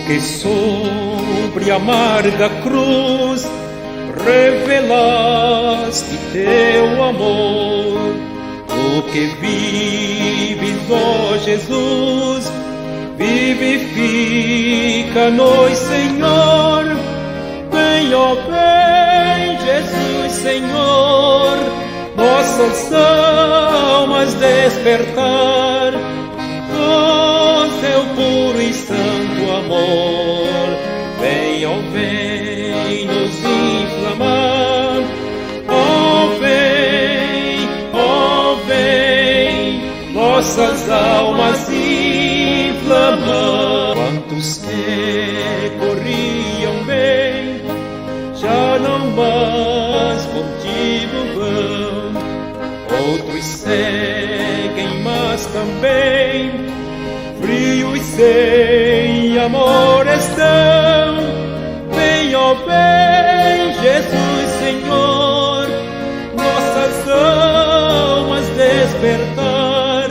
que sobre a amarga cruz revelaste teu amor. Tu que vives, ó Jesus, vivifica-nos, Senhor. Vem, ó vem, Jesus, Senhor, nossas almas despertar do teu puro e santo amor. Vem, ó vem, nos inflamar. Ó vem, nossas almas inflamar. Quantos que corriam bem, já não mais contigo vão. Outros seguem, mas também frios sem amor estão. Vem, ó vem, Jesus, Senhor, nossas almas despertar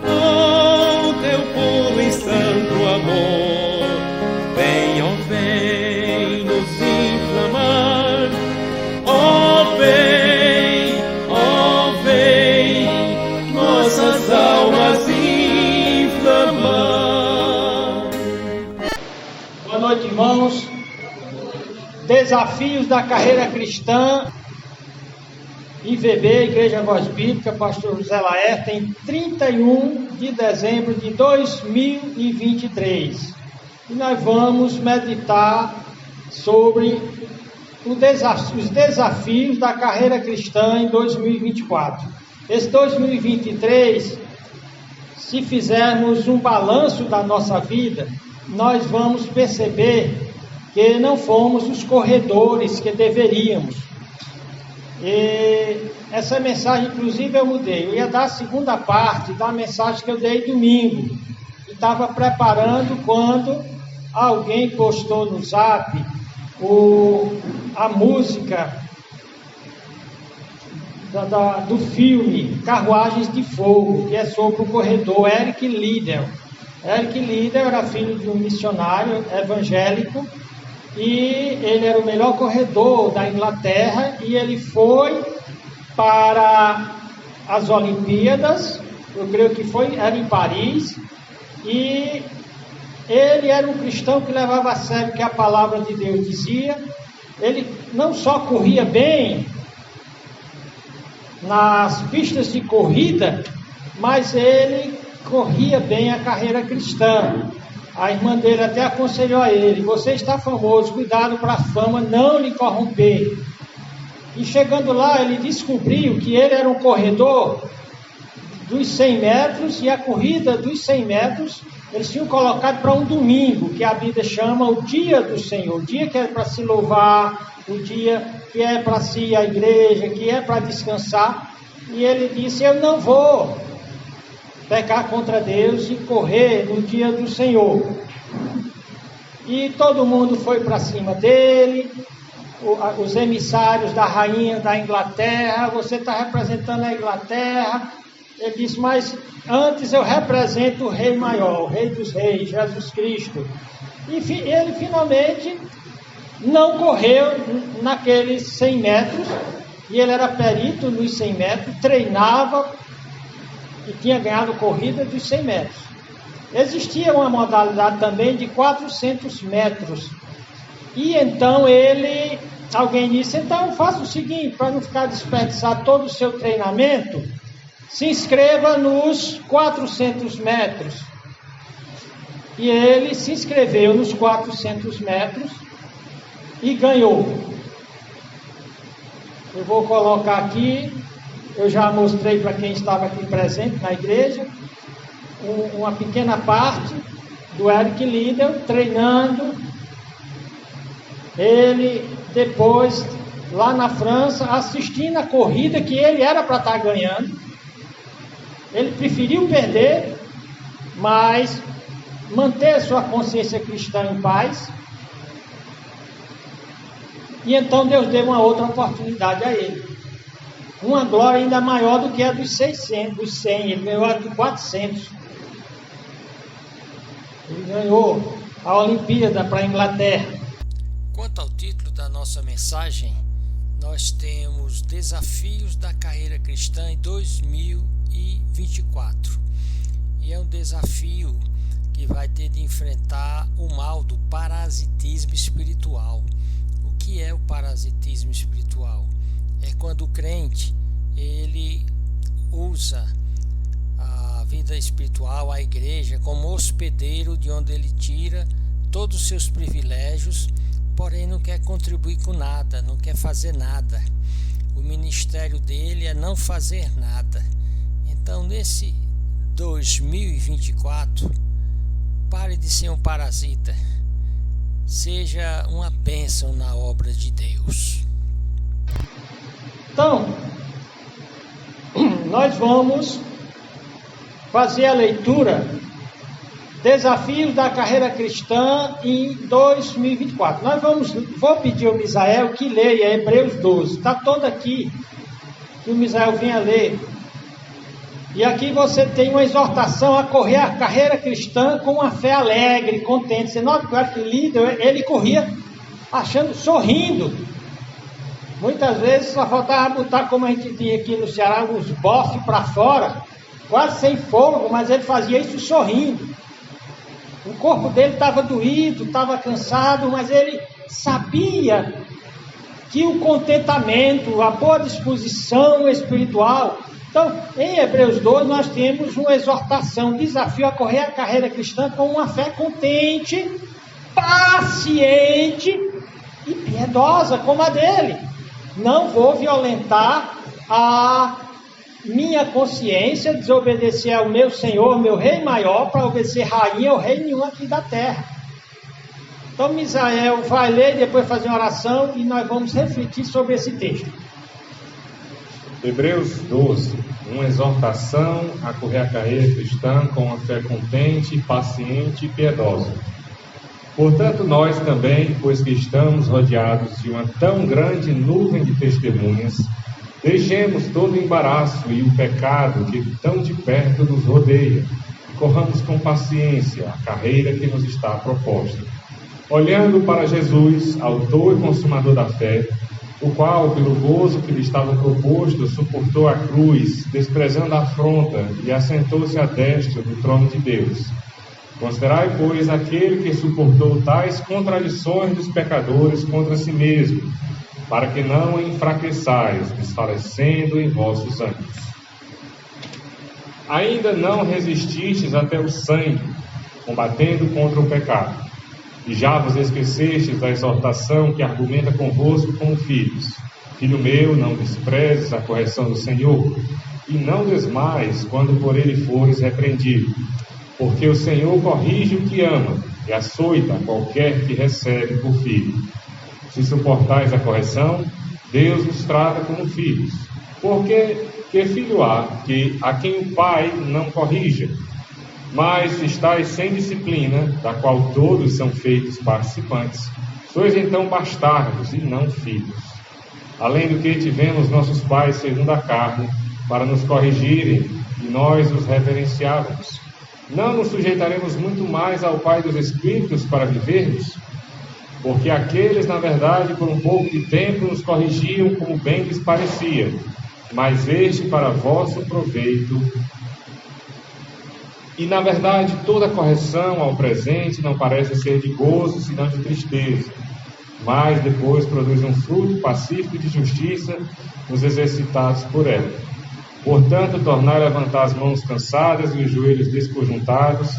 o teu puro e santo amor. Vem, ó vem, nos inflamar. Ó vem, nossas almas inflamar. Boa noite, irmãos. Desafios da carreira cristã, IVB, Igreja Voz Bíblica, Pastor José Laerte, em 31 de dezembro de 2023. E nós vamos meditar sobre os desafios da carreira cristã em 2024. Esse 2023, se fizermos um balanço da nossa vida, nós vamos perceber que não fomos os corredores que deveríamos. E essa mensagem, inclusive, eu mudei. Eu ia dar a segunda parte da mensagem que eu dei domingo. E estava preparando quando alguém postou no Zap a música do filme Carruagens de Fogo, que é sobre o corredor Eric Liddell. Eric Liddell era filho de um missionário evangélico e ele era o melhor corredor da Inglaterra e ele foi para as Olimpíadas, eu creio que era em Paris, e ele era um cristão que levava a sério o que a palavra de Deus dizia. Ele não só corria bem nas pistas de corrida, mas ele corria bem a carreira cristã. A irmã dele até aconselhou a ele: você está famoso, cuidado para a fama não lhe corromper. E chegando lá, ele descobriu que ele era um corredor dos 100 metros, e a corrida dos 100 metros eles tinham colocado para um domingo, que a Bíblia chama o dia do Senhor, o dia que é para se louvar, o dia que é para se ir à igreja, que é para descansar. E ele disse: eu não vou pecar contra Deus e correr no dia do Senhor. E todo mundo foi para cima dele, os emissários da rainha da Inglaterra: você está representando a Inglaterra. Ele disse: mas antes eu represento o rei maior, o rei dos reis, Jesus Cristo. E ele finalmente não correu naqueles 100 metros, e ele era perito nos 100 metros, treinava e tinha ganhado corrida dos 100 metros. Existia uma modalidade também de 400 metros. E então alguém disse: então faça o seguinte, para não ficar desperdiçado todo o seu treinamento, se inscreva nos 400 metros. E ele se inscreveu nos 400 metros e ganhou. Eu vou colocar aqui, eu já mostrei para quem estava aqui presente na igreja, uma pequena parte do Eric Liddell treinando. Ele depois, lá na França, assistindo a corrida que ele era para estar ganhando. Ele preferiu perder, mas manter sua consciência cristã em paz. E então Deus deu uma outra oportunidade a ele. Uma glória ainda maior do que a dos 600, dos 100. Ele ganhou a de 400. Ele ganhou a Olimpíada para a Inglaterra. Quanto ao título da nossa mensagem, nós temos Desafios da Carreira Cristã em 2024. E é um desafio que vai ter de enfrentar o mal do parasitismo espiritual. O que é o parasitismo espiritual? É quando o crente ele usa a vida espiritual, a igreja, como hospedeiro de onde ele tira todos os seus privilégios, porém não quer contribuir com nada, não quer fazer nada. O ministério dele é não fazer nada. Então, nesse 2024, pare de ser um parasita. Seja uma bênção na obra de Deus. Então, nós vamos fazer a leitura Desafios da Carreira Cristã em 2024. Vou pedir ao Misael que leia Hebreus 12. Está todo aqui, que o Misael venha ler. E aqui você tem uma exortação a correr a carreira cristã com uma fé alegre, contente. Você nota que o líder, ele corria sorrindo. Muitas vezes só faltava botar, como a gente tinha aqui no Ceará, uns bofes para fora, quase sem fôlego, mas ele fazia isso sorrindo. O corpo dele estava doído, estava cansado, mas ele sabia que o contentamento, a boa disposição espiritual. Então, em Hebreus 12, nós temos uma exortação, um desafio a correr a carreira cristã com uma fé contente, paciente e piedosa como a dele. Não vou violentar a minha consciência, desobedecer ao meu Senhor, meu Rei maior, para obedecer rainha ou rei nenhum aqui da terra. Então, Misael vai ler e depois fazer uma oração e nós vamos refletir sobre esse texto. Hebreus 12, uma exortação a correr a carreira cristã com uma fé contente, paciente e piedosa. Portanto, nós também, pois que estamos rodeados de uma tão grande nuvem de testemunhas, deixemos todo o embaraço e o pecado que tão de perto nos rodeia, e corramos com paciência a carreira que nos está proposta. Olhando para Jesus, autor e consumador da fé, o qual, pelo gozo que lhe estava proposto, suportou a cruz, desprezando a afronta, e assentou-se à destra do trono de Deus. Considerai, pois, aquele que suportou tais contradições dos pecadores contra si mesmo, para que não enfraqueçais, desfalecendo em vossos ânimos. Ainda não resististes até o sangue, combatendo contra o pecado. E já vos esquecestes da exortação que argumenta convosco como filhos. Filho meu, não desprezes a correção do Senhor, e não desmaies quando por ele fores repreendido. Porque o Senhor corrige o que ama, e açoita qualquer que recebe por filho. Se suportais a correção, Deus vos trata como filhos. Porque que filho há a quem o pai não corrija? Mas estáis sem disciplina, da qual todos são feitos participantes. Sois então bastardos e não filhos. Além do que tivemos nossos pais segundo a carne, para nos corrigirem, e nós os reverenciávamos. Não nos sujeitaremos muito mais ao Pai dos Espíritos para vivermos? Porque aqueles, na verdade, por um pouco de tempo nos corrigiam como bem lhes parecia, mas este para vosso proveito. E, na verdade, toda correção ao presente não parece ser de gozo, senão de tristeza, mas depois produz um fruto pacífico de justiça nos exercitados por ela. Portanto, tornai a levantar as mãos cansadas e os joelhos desconjuntados,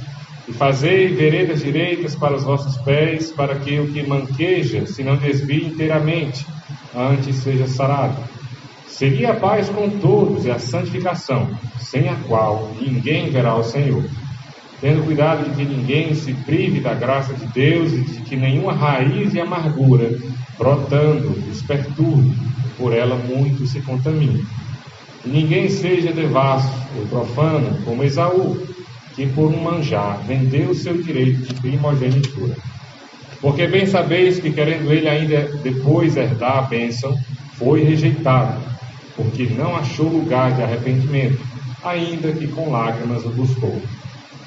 e fazei veredas direitas para os vossos pés, para que o que manqueja se não desvie inteiramente, antes seja sarado. Seria a paz com todos e a santificação, sem a qual ninguém verá o Senhor. Tendo cuidado de que ninguém se prive da graça de Deus e de que nenhuma raiz de amargura, brotando, os perturbe, por ela muito se contamine. E ninguém seja devasso ou profano, como Esaú, que por um manjar vendeu o seu direito de primogenitura. Porque bem sabeis que, querendo ele ainda depois herdar a bênção, foi rejeitado, porque não achou lugar de arrependimento, ainda que com lágrimas o buscou.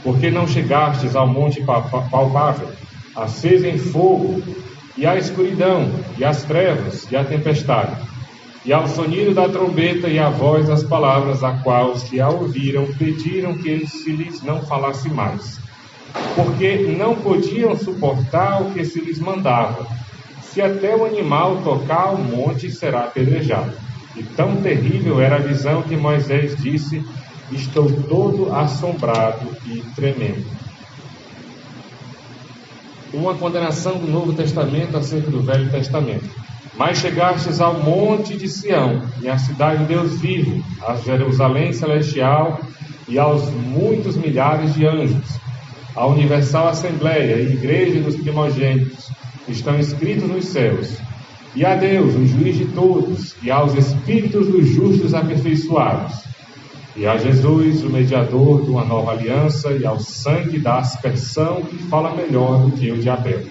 Porque não chegastes ao monte palpável, acesa em fogo, e a escuridão, e as trevas, e a tempestade, e ao sonido da trombeta e à voz das palavras, a qual os que a ouviram pediram que se lhes não falasse mais, porque não podiam suportar o que se lhes mandava. Se até o animal tocar o monte, será apedrejado. E tão terrível era a visão que Moisés disse: estou todo assombrado e tremendo. Uma condenação do Novo Testamento acerca do Velho Testamento. Mas chegastes ao monte de Sião, e à cidade do Deus vivo, a Jerusalém celestial, e aos muitos milhares de anjos, a universal assembleia e igreja dos primogênitos, que estão escritos nos céus, e a Deus, o juiz de todos, e aos espíritos dos justos aperfeiçoados, e a Jesus, o mediador de uma nova aliança, e ao sangue da aspersão, que fala melhor do que o de Abel.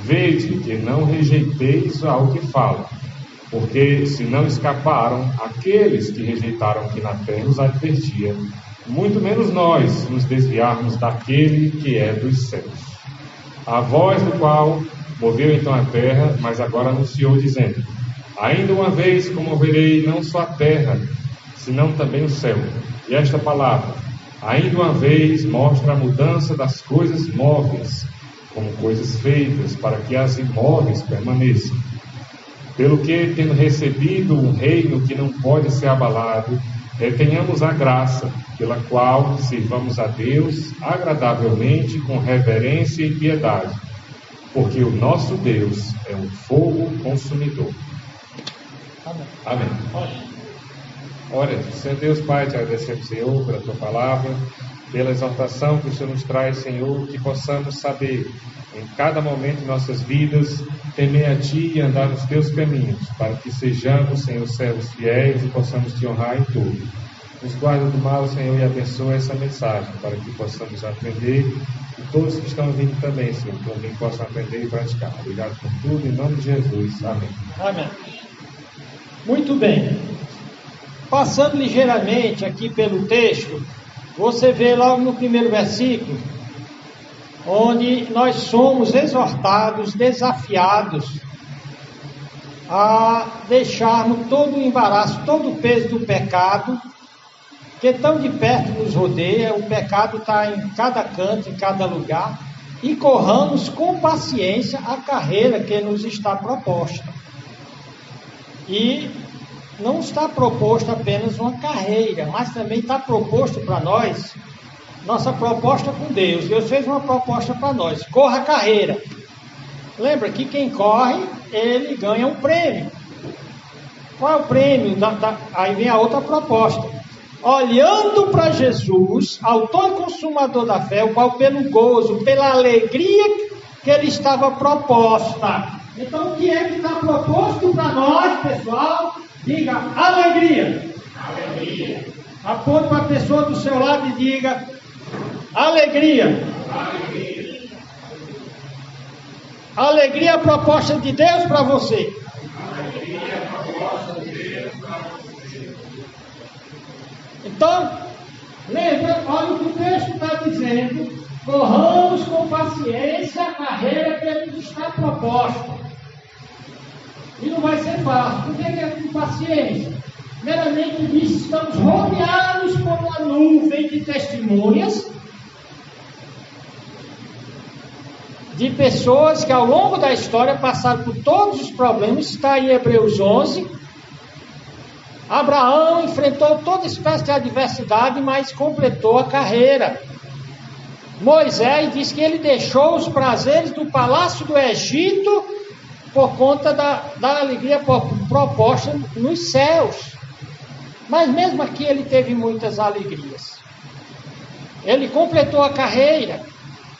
Vede que não rejeiteis ao que fala, porque se não escaparam aqueles que rejeitaram que na terra os advertia, muito menos nós nos desviarmos daquele que é dos céus. A voz do qual moveu então a terra, mas agora anunciou dizendo: ainda uma vez comoverei não só a terra, senão também o céu. E esta palavra, ainda uma vez, mostra a mudança das coisas móveis, como coisas feitas, para que as imóveis permaneçam. Pelo que, tendo recebido um reino que não pode ser abalado, retenhamos a graça, pela qual sirvamos a Deus agradavelmente, com reverência e piedade, porque o nosso Deus é um fogo consumidor. Amém. Ora, Senhor Deus Pai, te agradecemos, Senhor, pela tua palavra, pela exortação que o Senhor nos traz, Senhor, que possamos saber, em cada momento de nossas vidas, temer a Ti e andar nos Teus caminhos, para que sejamos, Senhor, servos fiéis e possamos Te honrar em tudo. Nos guarda do mal, Senhor, e abençoa essa mensagem, para que possamos aprender, e todos que estão vindo também, Senhor, também possam aprender e praticar. Obrigado por tudo, em nome de Jesus. Amém. Amém. Muito bem. Passando ligeiramente aqui pelo texto, você vê logo no primeiro versículo, onde nós somos exortados, desafiados a deixarmos todo o embaraço, todo o peso do pecado, que tão de perto nos rodeia. O pecado está em cada canto, em cada lugar, e corramos com paciência a carreira que nos está proposta. E não está proposto apenas uma carreira, mas também está proposto para nós, nossa proposta com Deus. Deus fez uma proposta para nós: corra a carreira. Lembra que quem corre, ele ganha um prêmio. Qual é o prêmio? Aí vem a outra proposta: olhando para Jesus, autor e consumador da fé, o qual pelo gozo, pela alegria que ele estava proposta. Então o que é que está proposto para nós, pessoal? Diga: alegria. Alegria. Aponte para a pessoa do seu lado e diga: alegria. Alegria. Alegria é a proposta de Deus para você. Alegria é a proposta de Deus para você. Então, lembra, olha o que o texto está dizendo: corramos com paciência a carreira que nos está proposta. E não vai ser fácil. Por que é com paciência? Primeiramente, diz: estamos rodeados por uma nuvem de testemunhas, de pessoas que ao longo da história passaram por todos os problemas. Está em Hebreus 11. Abraão enfrentou toda espécie de adversidade, mas completou a carreira. Moisés diz que ele deixou os prazeres do palácio do Egito por conta da alegria proposta nos céus. Mas mesmo aqui ele teve muitas alegrias. Ele completou a carreira.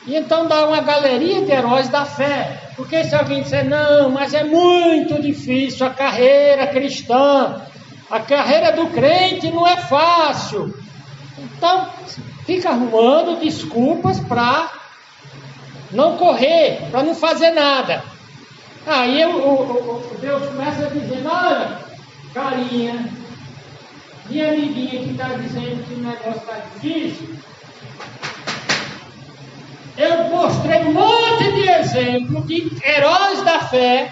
E então dá uma galeria de heróis da fé. Porque se alguém disser: não, mas é muito difícil a carreira cristã, a carreira do crente não é fácil, então fica arrumando desculpas para não correr, para não fazer nada. Aí Deus começa a dizer: olha, carinha, minha amiguinha que está dizendo que o negócio está difícil, eu mostrei um monte de exemplos de heróis da fé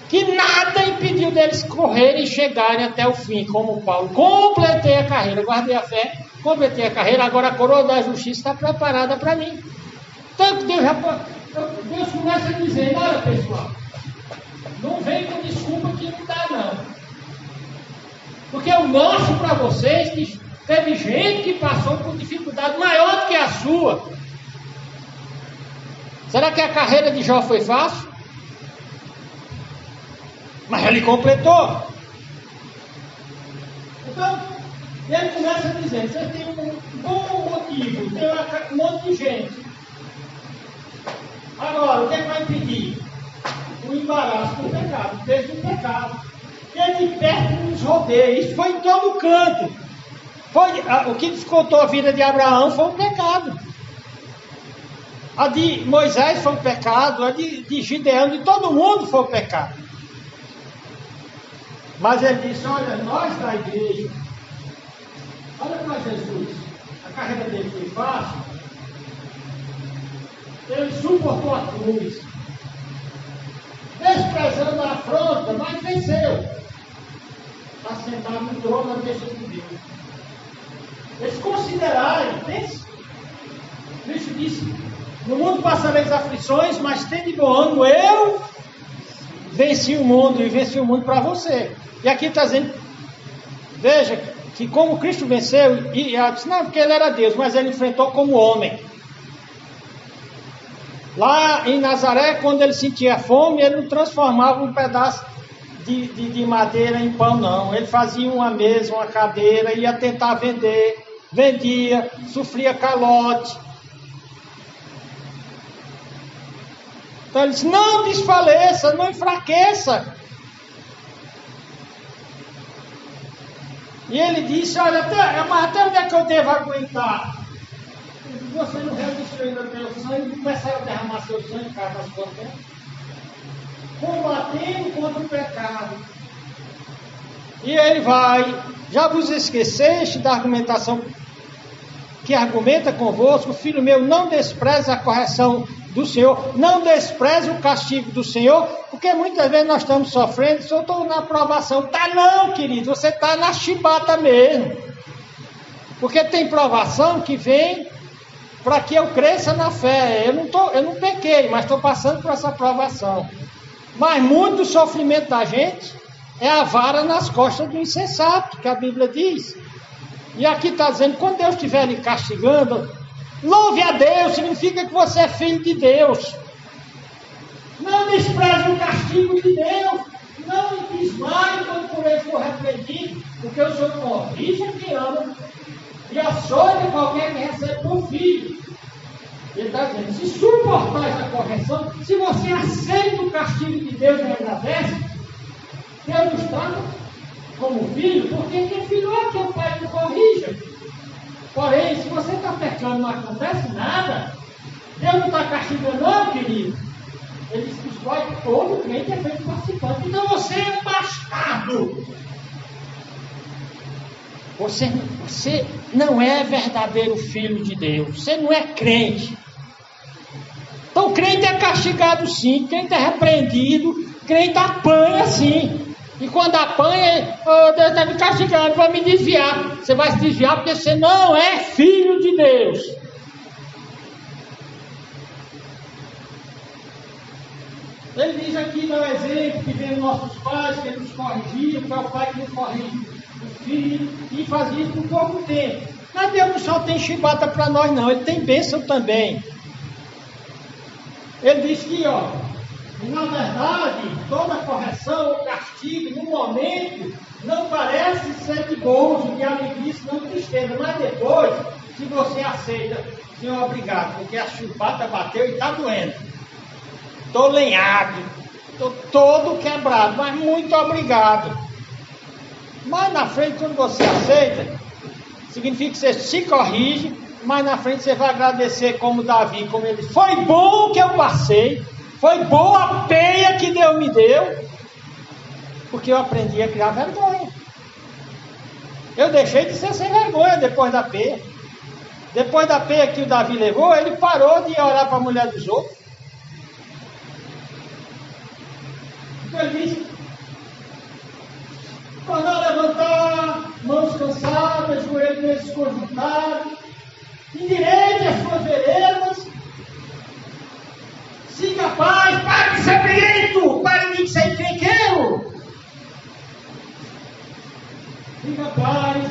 que nada impediu deles correrem e chegarem até o fim, como Paulo. Completei a carreira, guardei a fé, completei a carreira, agora a coroa da justiça está preparada para mim. Então Deus começa a dizer, olha pessoal, não vem com desculpa que não dá não. Porque eu mostro para vocês que teve gente que passou por dificuldade maior do que a sua. Será que a carreira de Jó foi fácil? Mas ele completou. Então, ele começa dizendo, você tem um bom motivo, tem um monte de gente. Agora, o que é que vai impedir? O embaraço do pecado, o peso do pecado. Ele de perto nos rodeia, isso foi em todo canto. O que dificultou a vida de Abraão foi um pecado. A de Moisés foi um pecado, a de Gideão, de todo mundo foi um pecado. Mas ele disse, olha, nós da igreja, olha para Jesus, a carreira dele foi fácil, ele suportou a cruz, desprezando a afronta, mas venceu, está sentado no trono da bênção de Deus. Eles consideraram, Cristo disse, no mundo passareis aflições, mas tende bom ânimo, eu venci o mundo e venci o mundo para você. E aqui está dizendo, veja, que como Cristo venceu, e ela disse, não, porque ele era Deus, mas ele enfrentou como homem. Lá em Nazaré, quando ele sentia fome, ele não transformava um pedaço de madeira em pão, não. Ele fazia uma mesa, uma cadeira, ia tentar vender, vendia, sofria calote. Então ele disse, não desfaleça, não enfraqueça. E ele disse, olha, até onde é que eu devo aguentar? Você não resistiu ainda ao teu sangue, começar a derramar seu sangue, cara, na sua terra. Combatendo contra o pecado. E ele vai, já vos esqueceste da argumentação que argumenta convosco, filho meu, não despreze a correção do Senhor, não despreze o castigo do Senhor, porque muitas vezes nós estamos sofrendo, se eu estou na provação, tá não, querido, você está na chibata mesmo, porque tem provação que vem para que eu cresça na fé, eu não pequei, mas estou passando por essa provação, mas muito do sofrimento da gente é a vara nas costas do insensato, que a Bíblia diz, e aqui está dizendo, quando Deus estiver lhe castigando, louve a Deus, significa que você é filho de Deus. Não despreze o castigo de Deus. Não desmaie quando por ele for repreendido, porque o Senhor corrige quem ama e açoita qualquer que recebe por filho. Ele está dizendo, se suportais a correção, se você aceita o castigo de Deus e agradece, Deus nos trata como filho, porque quem filho é que o pai que corrija. Porém, se você está pecando e não acontece nada, Deus não está castigando não, querido. Ele diz que todo crente é feito participante. Então você é um bastardo. Você não é verdadeiro filho de Deus. Você não é crente. Então crente é castigado sim, crente é repreendido, crente apanha sim. E quando apanha, Deus está me castigando para me desviar. Você vai se desviar porque você não é filho de Deus. Ele diz aqui, dá um exemplo, que vem nossos pais, que nos corrigiam, que é o pai que nos corrige o filho, e fazia isso por pouco tempo. Mas Deus não só tem chibata para nós não, Ele tem bênção também. Ele diz que, na verdade, toda correção ou castigo, no momento, não parece ser de gozo, de alegria, não de tristeza. Mas depois, se você aceita, Senhor, obrigado, porque a chibata bateu e está doendo. Estou lenhado, estou todo quebrado, mas muito obrigado. Mas na frente, quando você aceita, significa que você se corrige, mas na frente você vai agradecer como Davi, como ele disse, foi bom que eu passei, foi boa a peia que Deus me deu, porque eu aprendi a criar vergonha. Eu deixei de ser sem vergonha depois da peia. Depois da peia que o Davi levou, ele parou de orar para a mulher dos outros. Então ele disse: quando ela levantar, mãos cansadas, joelhos desconjuntados, endireite as suas veredas, siga a paz, pare de ser briguento, pare de ser encrenqueiro. Siga a paz,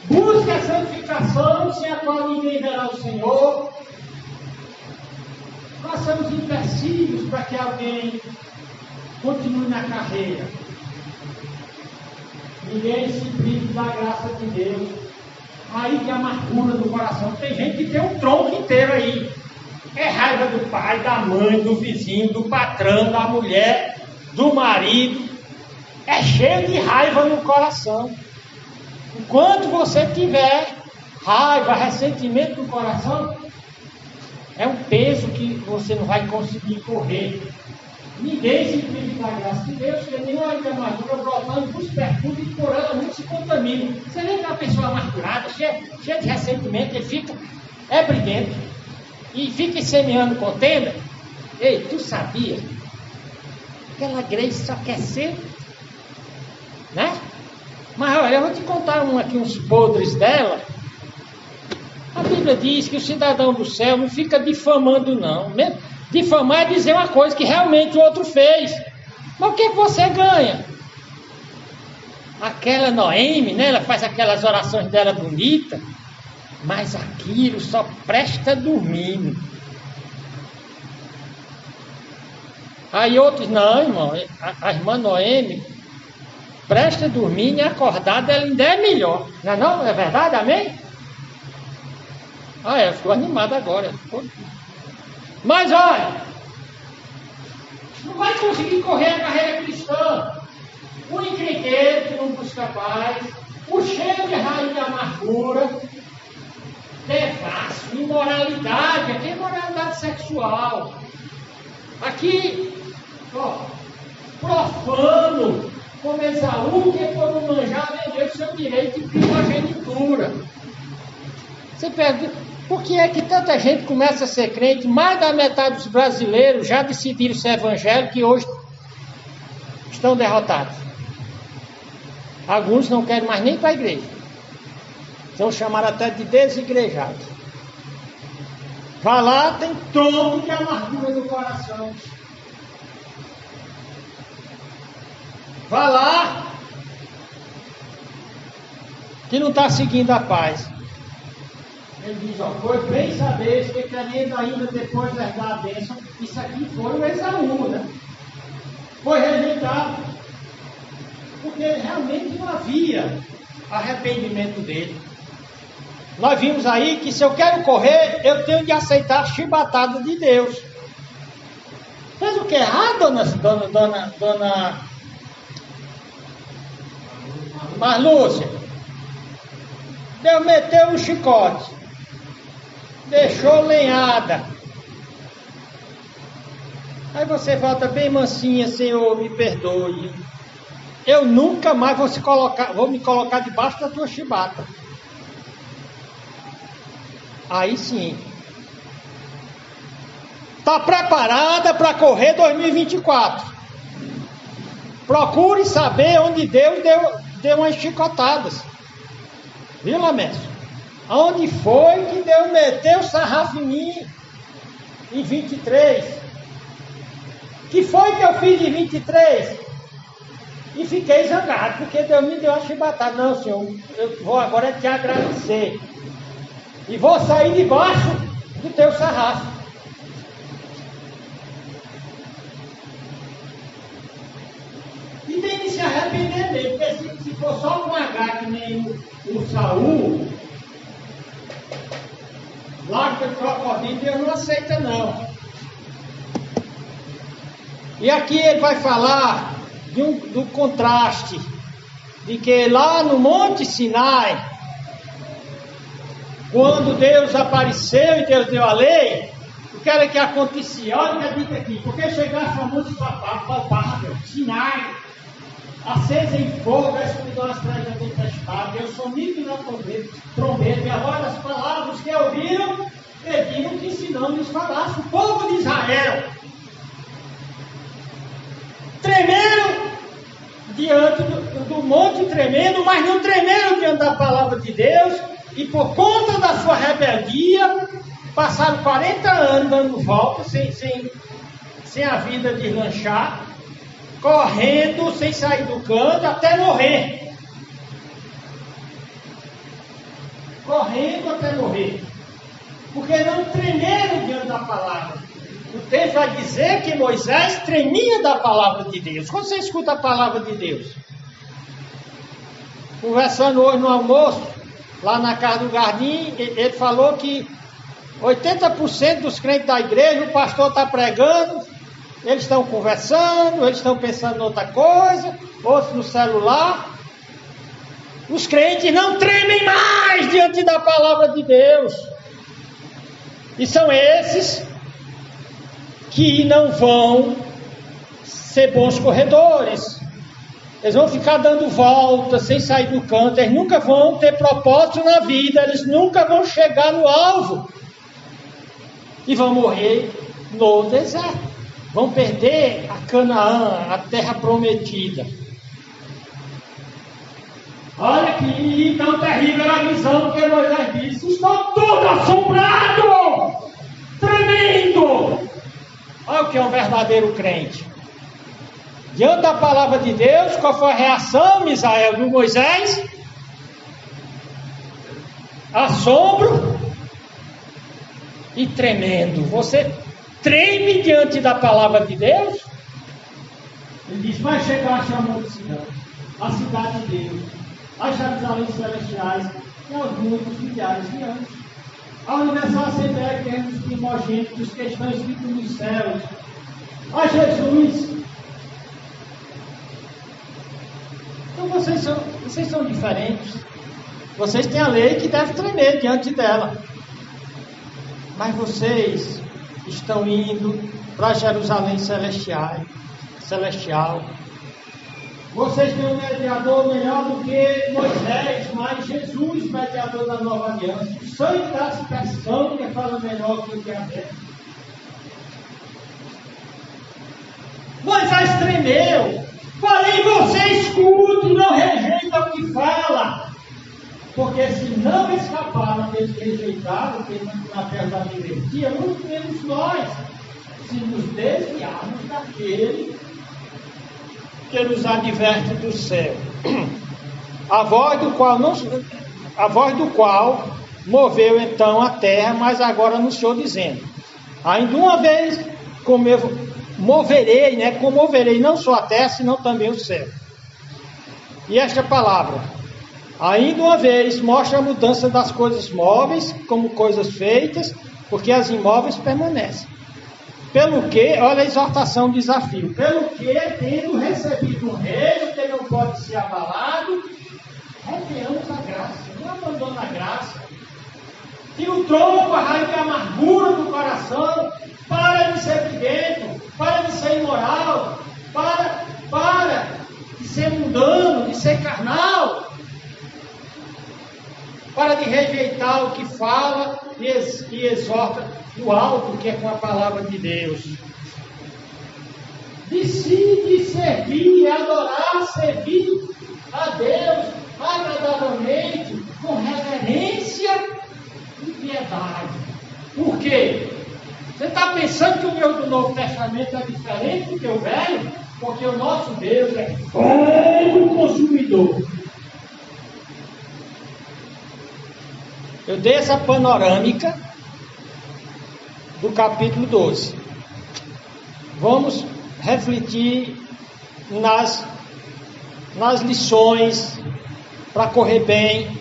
busque a santificação, sem a qual ninguém verá o Senhor. Façamos empecilhos para que alguém continue na carreira. Ninguém se prive da graça de Deus. Aí que a amargura do coração. Tem gente que tem um tronco inteiro aí. É raiva do pai, da mãe, do vizinho, do patrão, da mulher, do marido. É cheio de raiva no coração. Enquanto você tiver raiva, ressentimento no coração, é um peso que você não vai conseguir correr. Ninguém se prive da graça de Deus, porque nenhuma amargura brotando nos perturba e por ela não se contamina. Você vê que uma pessoa amargurada, cheia de ressentimento, ele fica briguento e fica semeando contenda. Ei, tu sabia? Aquela Grace só quer ser, né? Mas olha, eu vou te contar aqui uns podres dela. A Bíblia diz que o cidadão do céu não fica difamando, não. Difamar é dizer uma coisa que realmente o outro fez. Mas o que você ganha? Aquela Noemi, né? Ela faz aquelas orações dela bonitas, mas aquilo só presta dormindo. Aí outros, não, irmão, a irmã Noemi presta dormindo e acordada ela ainda é melhor. Não é não? É verdade? Amém? Ela ficou animada agora. Mas olha, não vai conseguir correr a carreira cristã. O encrenqueiro que não busca paz, o cheio de raiz de amargura, devasso, imoralidade, aqui é imoralidade sexual. Aqui, ó, profano, como Esaú, que por um manjar vendeu seu direito de primogenitura. Você pergunta, por que é que tanta gente começa a ser crente? Mais da metade dos brasileiros já decidiram ser evangélicos e hoje estão derrotados. Alguns não querem mais nem para a igreja. São chamados até de desigrejados. Vá lá, tem tronco de amargura no coração. Vá lá, que não está seguindo a paz. Ele diz, ó, pois bem sabeis que querendo ainda depois herdar a bênção, isso aqui foi o Esaú, né? Foi rejeitado. Porque realmente não havia arrependimento dele. Nós vimos aí que se eu quero correr, eu tenho de aceitar a chibatada de Deus. Fez o que errado, dona Marlúcia? Deus meteu um chicote. Deixou lenhada. Aí você volta bem mansinha, Senhor, me perdoe. Eu nunca mais vou me colocar debaixo da tua chibata. Aí sim. Está preparada para correr 2024. Procure saber onde Deus deu umas chicotadas. Viu, Lamésio? Aonde foi que Deus meteu o sarrafo em mim? Em 23. Que foi que eu fiz em 23? E fiquei zangado, porque Deus me deu uma chibatada. Não, Senhor, eu vou agora te agradecer. E vou sair debaixo do teu sarrafo. E tem que se arrepender dele, porque se for só com H que nem o Saul, lágrima de crocodilo, Deus não aceita não. E aqui ele vai falar do contraste, de que lá no Monte Sinai, quando Deus apareceu e Deus deu a lei, o que era que acontecia? Olha a dica aqui, porque chegar a famoso palpável, Sinai, acesa em fogo, a escuridão as trevas da tempestade, eu sou nítido na trombeta, e a voz das palavras que ouviram, pediram que se não lhes falasse. O povo de Israel tremeram diante do monte tremendo, mas não tremeram diante da palavra de Deus, e por conta da sua rebeldia, passaram 40 anos dando volta, sem a vida deslanchar, correndo, sem sair do canto, até morrer. Correndo até morrer. Porque não tremeram diante da palavra. O texto vai dizer que Moisés tremia da palavra de Deus. Quando você escuta a palavra de Deus, conversando hoje no almoço, lá na casa do Gardim, ele falou que 80% dos crentes da igreja, o pastor está pregando, eles estão conversando, eles estão pensando em outra coisa, outros no celular. Os crentes não tremem mais diante da palavra de Deus. E são esses que não vão ser bons corredores. Eles vão ficar dando voltas sem sair do canto. Eles nunca vão ter propósito na vida. Eles nunca vão chegar no alvo. E vão morrer no deserto. Vão perder a Canaã, a terra prometida. Olha que tão terrível era a visão que Moisés disse. Estou todo assombrado, tremendo. Olha o que é um verdadeiro crente. Diante da palavra de Deus, qual foi a reação, Misael, do Moisés? Assombro e tremendo. Você treme diante da palavra de Deus? Ele diz, vai chegar a chamar de cidade, a cidade de Deus, as Jerusalém celestiais, e aos muitos milhares de anos. A universal assembleia que é dos primogênitos que estão escritos nos céus. A Jesus. Então vocês são diferentes. Vocês têm a lei que deve tremer diante dela. Mas vocês estão indo para Jerusalém celestial. Vocês têm um mediador melhor do que Moisés, mas Jesus, mediador da nova aliança. O sangue da aspersão que fala melhor que o que Abel. Moisés tremeu. Falei, você escuta e não rejeita o que fala. Porque se não escaparam deles rejeitaram, que na terra da libertia, muito menos nós, se nos desviarmos daquele que nos adverte do céu. A voz do qual moveu então a terra, mas agora anunciou dizendo, ainda uma vez comoverei não só a terra, senão também o céu. E esta palavra, ainda uma vez, mostra a mudança das coisas móveis como coisas feitas, porque as imóveis permanecem. Pelo que, olha a exortação, desafio. Pelo que, tendo recebido um reino que não pode ser abalado, retenhamos a graça, não abandona a graça. Tira o tronco, a raiz da amargura do coração, para de ser briguento, para de ser imoral, para de ser mundano, de ser carnal, para de rejeitar o que fala e exorta do alto, que é com a palavra de Deus. Decide servir, adorar, servir a Deus agradavelmente, com reverência e piedade. Por quê? Você está pensando que o meu do Novo Testamento é diferente do que o Velho? Porque o nosso Deus é fogo consumidor. Eu dei essa panorâmica do capítulo 12. Vamos refletir nas lições para correr bem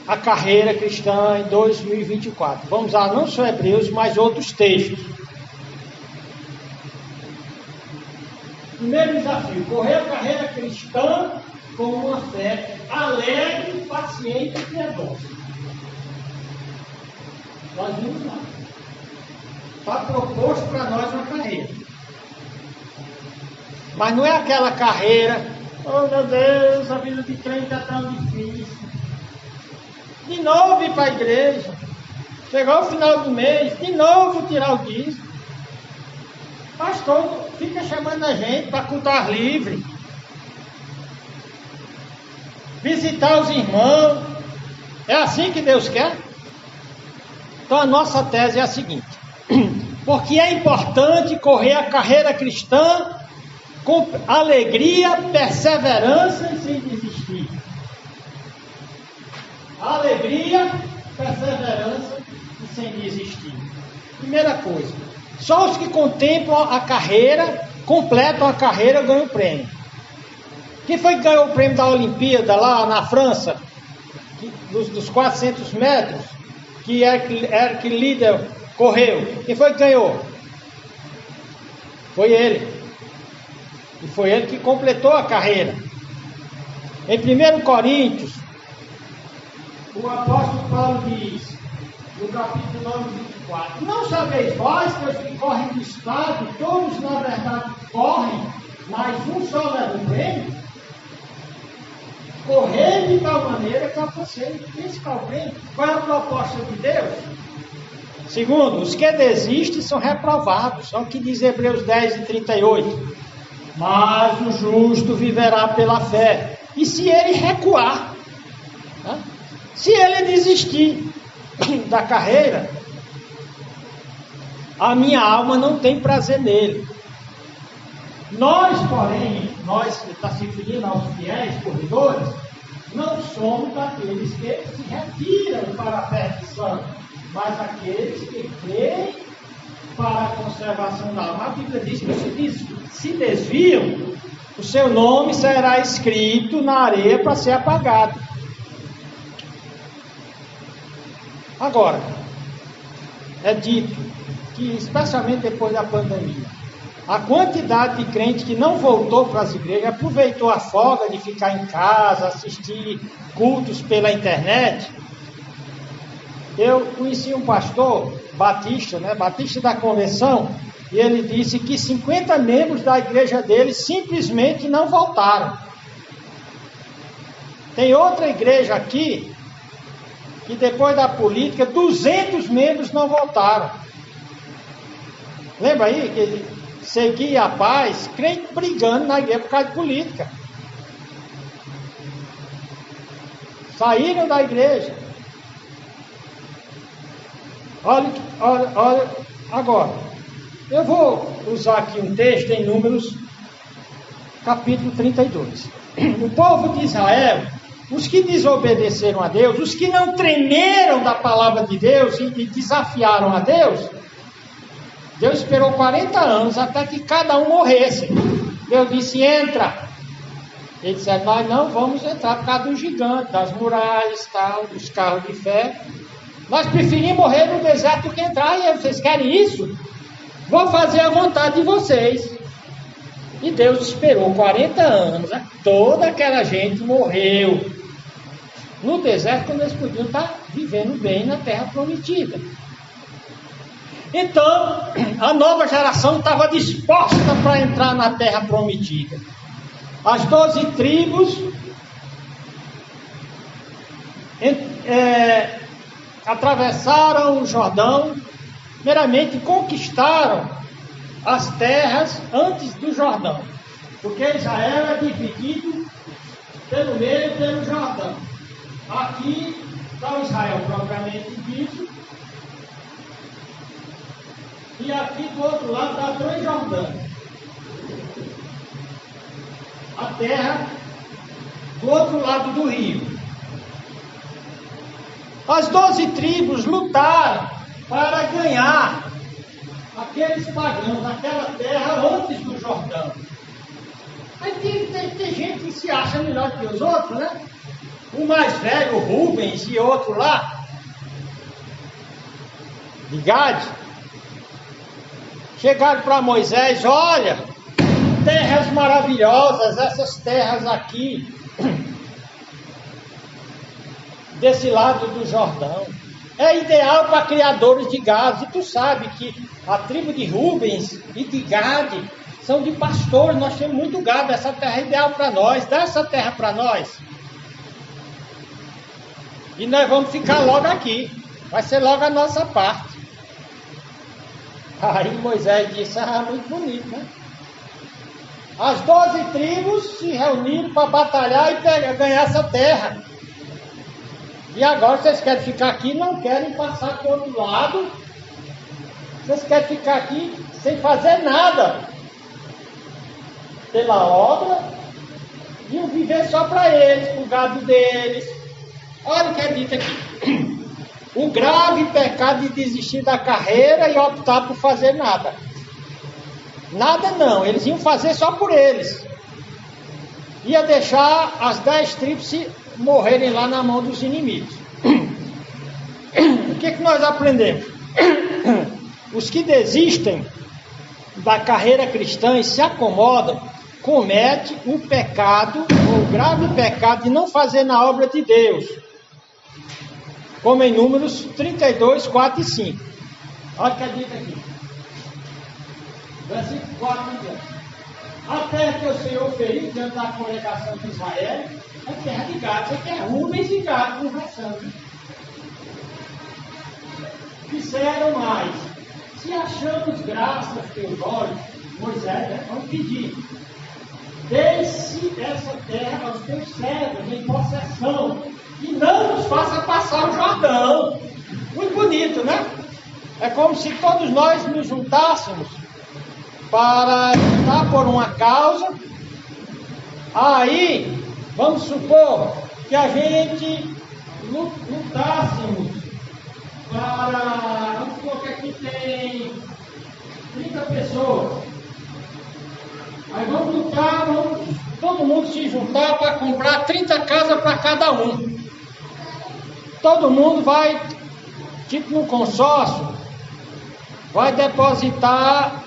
a carreira cristã em 2024. Vamos usar não só Hebreus, mas outros textos. Primeiro desafio, correr a carreira cristã com uma fé alegre, paciente e piedosa. Nós vimos lá. Está proposto para nós uma carreira. Mas não é aquela carreira, oh meu Deus, a vida de crente é tão difícil. De novo ir para a igreja. Chegou o final do mês, de novo tirar o dízimo. Pastor fica chamando a gente para cultar livre. Visitar os irmãos. É assim que Deus quer? Então a nossa tese é a seguinte: porque é importante correr a carreira cristã com alegria, perseverança e sem desistir. Alegria, perseverança e sem desistir. Primeira coisa, só os que contemplam a carreira, completam a carreira, ganham o prêmio. Quem foi que ganhou o prêmio da Olimpíada lá na França, dos 400 metros, que Eric Liddell correu? Quem foi que ganhou? Foi ele. E foi ele que completou a carreira. Em 1 Coríntios, o apóstolo Paulo diz, no capítulo 9, 24: não sabeis vós que os que correm do estado, todos na verdade correm, mas um só leva o prêmio? Correr de tal maneira que alcancei. Esse é o prêmio. Qual é a proposta de Deus? Segundo, os que desistem são reprovados. Olha o que diz Hebreus 10 e 38. Mas o justo viverá pela fé. E se ele recuar, né? Se ele desistir da carreira, a minha alma não tem prazer nele. Nós, porém, nós que está se referindo aos fiéis corredores, não somos aqueles que se retiram para a perdição, mas aqueles que creem para a conservação da alma. A Bíblia diz que se desviam, o seu nome será escrito na areia para ser apagado. Agora, é dito que, especialmente depois da pandemia, a quantidade de crente que não voltou para as igrejas, aproveitou a folga de ficar em casa, assistir cultos pela internet. Eu conheci um pastor batista, batista da convenção, e ele disse que 50 membros da igreja dele simplesmente não voltaram. Tem outra igreja aqui, que depois da política, 200 membros não voltaram. Lembra aí que seguia a paz, crente brigando na igreja por causa de política. Saíram da igreja. Olha, agora, eu vou usar aqui um texto em Números, capítulo 32. O povo de Israel, os que desobedeceram a Deus, os que não tremeram da palavra de Deus e desafiaram a Deus, Deus esperou 40 anos até que cada um morresse. Deus disse: entra. Eles disseram: nós não vamos entrar por causa do gigante, das muralhas, tal, dos carros de ferro. Nós preferimos morrer no deserto do que entrar. E vocês querem isso? Vou fazer a vontade de vocês. E Deus esperou 40 anos, né? Toda aquela gente morreu no deserto, quando eles podiam estar vivendo bem na terra prometida. Então, a nova geração estava disposta para entrar na terra prometida. As 12 tribos atravessaram o Jordão, primeiramente conquistaram as terras antes do Jordão, porque Israel é dividido pelo meio pelo Jordão. Aqui está o Israel propriamente dito, e aqui do outro lado está a Transjordânia, a terra do outro lado do rio. As 12 tribos lutaram para ganhar aqueles pagãos, aquela terra antes do Jordão. Aí tem gente que se acha melhor que os outros, né? O mais velho, o Rubens, e outro lá, de Gade, chegaram para Moisés: olha, terras maravilhosas, essas terras aqui, desse lado do Jordão, é ideal para criadores de gado. E tu sabe que a tribo de Rubens e de Gade são de pastores, nós temos muito gado, essa terra é ideal para nós, dá essa terra para nós. E nós vamos ficar logo aqui, vai ser logo a nossa parte. Aí Moisés disse, muito bonito, né? As 12 tribos se reuniram para batalhar e ganhar essa terra. E agora vocês querem ficar aqui, não querem passar para o outro lado. Vocês querem ficar aqui sem fazer nada pela obra e viver só para eles, para o gado deles. Olha o que é dito aqui. O grave pecado de desistir da carreira e optar por fazer nada. Nada não, eles iam fazer só por eles. Ia deixar as 10 tribos se morrerem lá na mão dos inimigos. O que nós aprendemos? Os que desistem da carreira cristã e se acomodam, cometem o pecado, o grave pecado de não fazer na obra de Deus. Como em Números 32, 4 e 5. Olha o que é dito aqui. Versículo 4 e 5. A terra que o Senhor feriu diante da congregação de Israel é terra de Gado. Isso aqui é Rubens e Gado conversando. Disseram mais: se achamos graça aos teus olhos, Moisés, vamos pedir, deixe essa terra aos teus servos em possessão e não nos faça passar o Jordão. Muito bonito, né? É como se todos nós nos juntássemos para lutar por uma causa. Aí, vamos supor que a gente lutássemos para... Vamos supor que aqui tem 30 pessoas. Aí vamos lutar, todo mundo se juntar para comprar 30 casas para cada um. Todo mundo vai, tipo num consórcio, vai depositar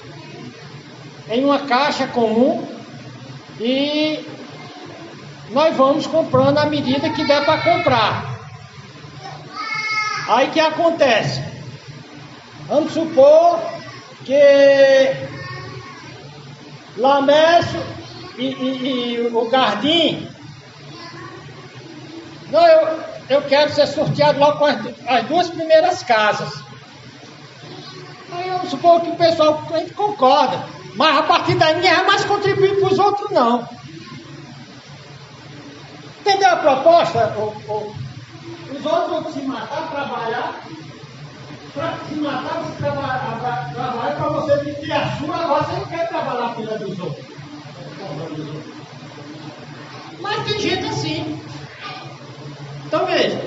em uma caixa comum e nós vamos comprando à medida que der para comprar. Aí que acontece? Vamos supor que Lamecho e o Gardim, não, eu quero ser sorteado logo com as 2 primeiras casas. Aí vamos supor que o pessoal a gente concorda, mas a partir daí ninguém vai mais contribuir para os outros não. Entendeu a proposta? Os outros vão se matar, trabalhar, para se matar, você trabalhar para você ter a sua, agora você não quer trabalhar pela dos outros. Mas tem gente assim. Então veja,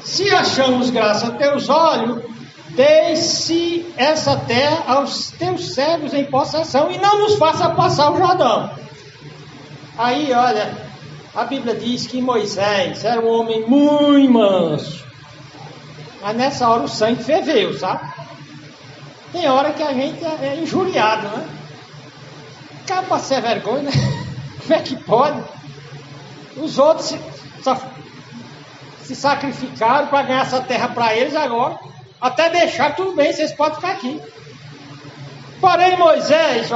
se achamos graça a teus olhos, deixe essa terra aos teus servos em possessão e não nos faça passar o Jordão. Aí, olha, a Bíblia diz que Moisés era um homem muito manso. Mas nessa hora o sangue ferveu, sabe? Tem hora que a gente é injuriado, né? Acaba ser vergonha, né? Como é que pode? Os outros se sacrificaram para ganhar essa terra para eles agora. Até deixar tudo bem, vocês podem ficar aqui. Porém, Moisés,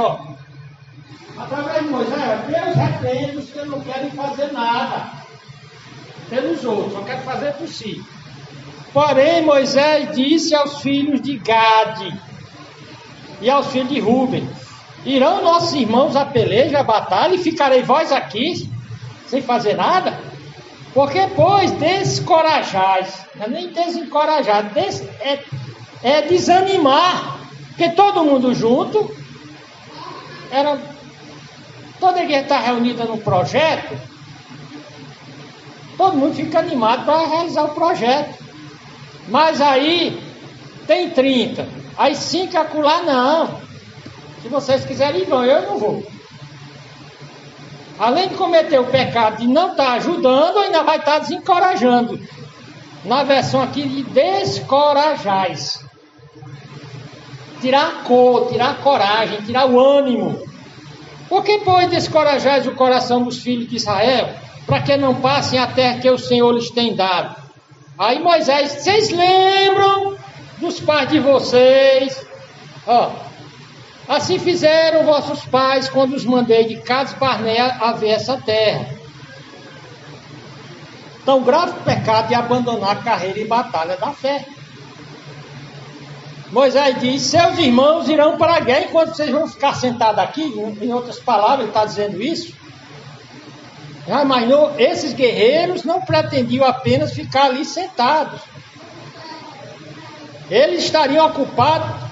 através de Moisés, Deus repreende os que não querem fazer nada pelos outros, só querem fazer por si. Porém, Moisés disse aos filhos de Gade e aos filhos de Ruben: irão nossos irmãos a peleja, a batalha, e ficarei vós aqui, sem fazer nada? Porque, pois, descorajais, não é nem desencorajar, é desanimar, porque todo mundo junto, toda a igreja está reunida no projeto, todo mundo fica animado para realizar o projeto. Mas aí tem 30, aí 5 acolá não. Se vocês quiserem ir, vão, eu não vou. Além de cometer o pecado de não estar ajudando, ainda vai estar desencorajando. Na versão aqui de descorajais. Tirar a cor, tirar a coragem, tirar o ânimo. Por que, pois, descorajais o coração dos filhos de Israel, para que não passem a terra que o Senhor lhes tem dado? Aí Moisés, vocês lembram dos pais de vocês? Assim fizeram vossos pais quando os mandei de Cades Barnea a ver essa terra. Tão grave pecado de abandonar a carreira e batalha da fé. Moisés diz: seus irmãos irão para a guerra enquanto vocês vão ficar sentados aqui. Em outras palavras, ele está dizendo isso. Já imaginou? Esses guerreiros não pretendiam apenas ficar ali sentados. Eles estariam ocupados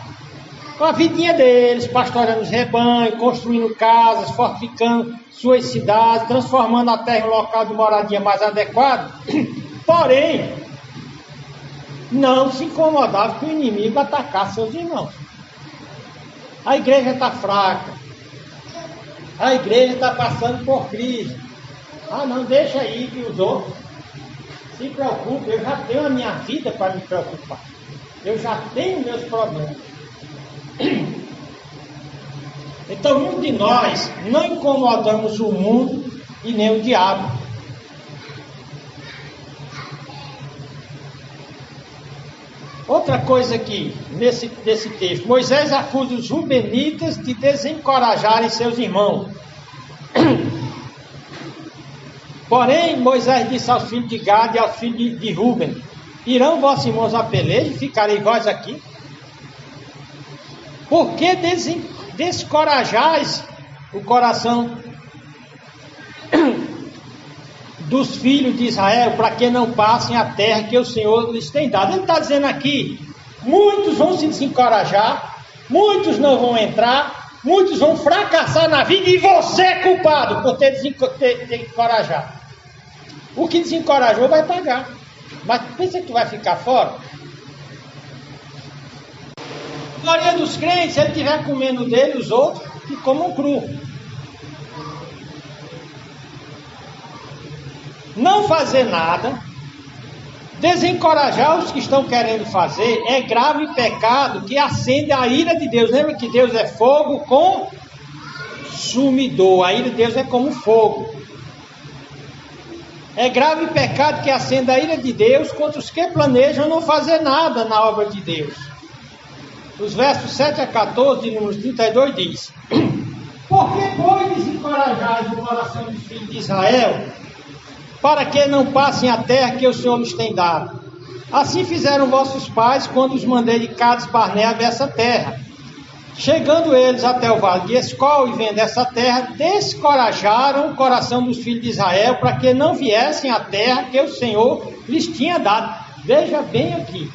com a vidinha deles, pastoreando os rebanhos, construindo casas, fortificando suas cidades, transformando a terra em um local de moradia mais adequado. Porém, não se incomodava que o inimigo atacasse seus irmãos. A igreja está fraca. A igreja está passando por crise. Ah, não, deixa aí que os outros se preocupem. Eu já tenho a minha vida para me preocupar. Eu já tenho meus problemas. Então, muitos de nós não incomodamos o mundo e nem o diabo. Outra coisa aqui, nesse texto, Moisés acusa os rubenitas de desencorajarem seus irmãos. Porém, Moisés disse aos filhos de Gad e aos filhos de Ruben: irão vossos irmãos a peleja e ficarei vós aqui? Por que descorajais o coração dos filhos de Israel para que não passem a terra que o Senhor lhes tem dado? Ele está dizendo aqui: muitos vão se desencorajar, muitos não vão entrar, muitos vão fracassar na vida e você é culpado por ter desencorajado. O que desencorajou vai pagar. Mas pensa que tu vai ficar fora? A maioria dos crentes, se ele estiver comendo dele, os outros que comam cru. Não fazer nada, desencorajar os que estão querendo fazer, é grave pecado que acende a ira de Deus. Lembra que Deus é fogo consumidor. A ira de Deus é como fogo. É grave pecado que acende a ira de Deus contra os que planejam não fazer nada na obra de Deus. Os versos 7 a 14 de Números 32 diz: por que, pois, desencorajais o coração dos filhos de Israel, para que não passem a terra que o Senhor lhes tem dado? Assim fizeram vossos pais quando os mandei de Cades Barnea a ver essa terra. Chegando eles até o vale de Escol e vendo essa terra, descorajaram o coração dos filhos de Israel para que não viessem à terra que o Senhor lhes tinha dado. Veja bem aqui.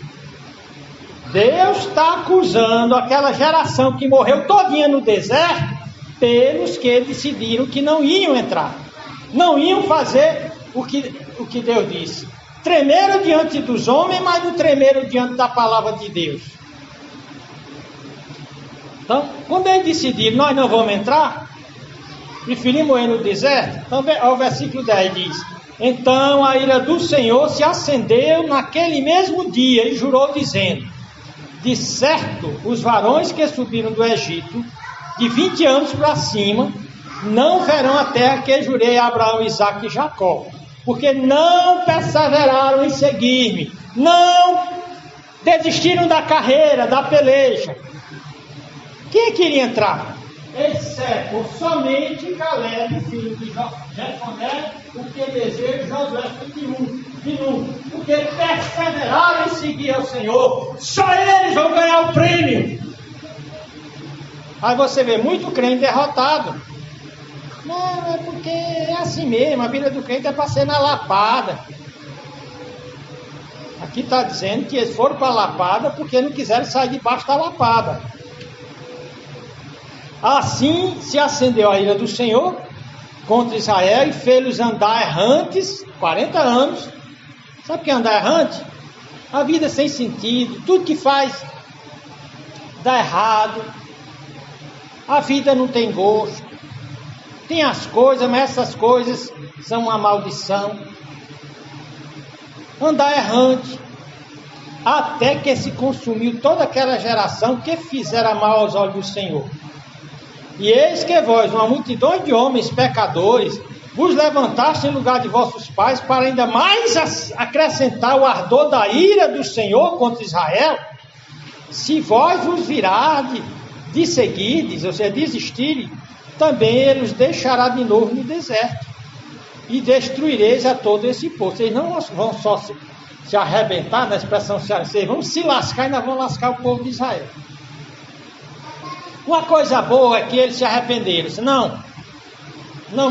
Deus está acusando aquela geração que morreu todinha no deserto pelos que decidiram que não iam entrar. Não iam fazer o que Deus disse. Tremeram diante dos homens, mas não tremeram diante da palavra de Deus. Então, quando eles decidiram, nós não vamos entrar, preferimos morrer no deserto, então o versículo 10 diz: então a ira do Senhor se acendeu naquele mesmo dia e jurou dizendo: de certo, os varões que subiram do Egito, de 20 anos para cima, não verão a terra que jurei a Abraão, Isaque e Jacó, porque não perseveraram em seguir-me, não desistiram da carreira, da peleja. Quem queria entrar? Exceto somente Caleb, filho de Jefoné, o que deseja Josué, de Nun, porque perseveraram em seguir ao Senhor. Só eles vão ganhar o prêmio. Aí você vê muito crente derrotado. Não, é porque é assim mesmo, a vida do crente é para ser na lapada. Aqui está dizendo que eles foram para a lapada porque não quiseram sair debaixo da lapada. Assim se acendeu a ira do Senhor contra Israel e fez-los andar errantes 40 anos. Sabe o que é andar errante? A vida sem sentido, tudo que faz dá errado, a vida não tem gosto, tem as coisas, mas essas coisas são uma maldição. Andar errante, até que se consumiu toda aquela geração que fizera mal aos olhos do Senhor. E eis que vós, uma multidão de homens pecadores, vos levantaste em lugar de vossos pais para ainda mais acrescentar o ardor da ira do Senhor contra Israel. Se vós vos virardes de seguirdes, ou seja, desistirem, também ele os deixará de novo no deserto. E destruireis a todo esse povo. Vocês não vão só se arrebentar, na expressão cearense, vocês vão se lascar e ainda vão lascar o povo de Israel. Uma coisa boa é que eles se arrependeram. Disse, não,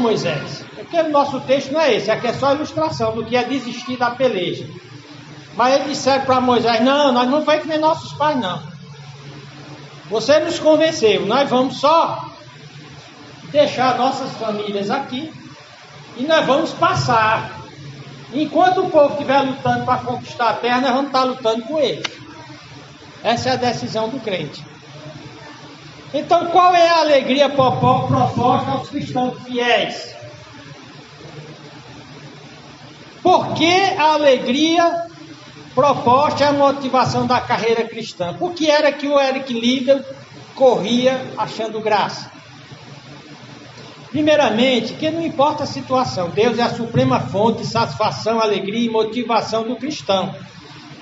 Moisés. Porque o nosso texto não é esse, aqui é só a ilustração do que é desistir da peleja. Mas eles disseram para Moisés, não, nós não vamos que nem nossos pais, não. Você nos convenceu, nós vamos só deixar nossas famílias aqui e nós vamos passar. Enquanto o povo estiver lutando para conquistar a terra, nós vamos estar lutando com eles. Essa é a decisão do crente. Então, qual é a alegria proposta aos cristãos fiéis? Por que a alegria proposta é a motivação da carreira cristã? Por que era que o Eric Liddell corria achando graça? Primeiramente, que não importa a situação, Deus é a suprema fonte de satisfação, alegria e motivação do cristão.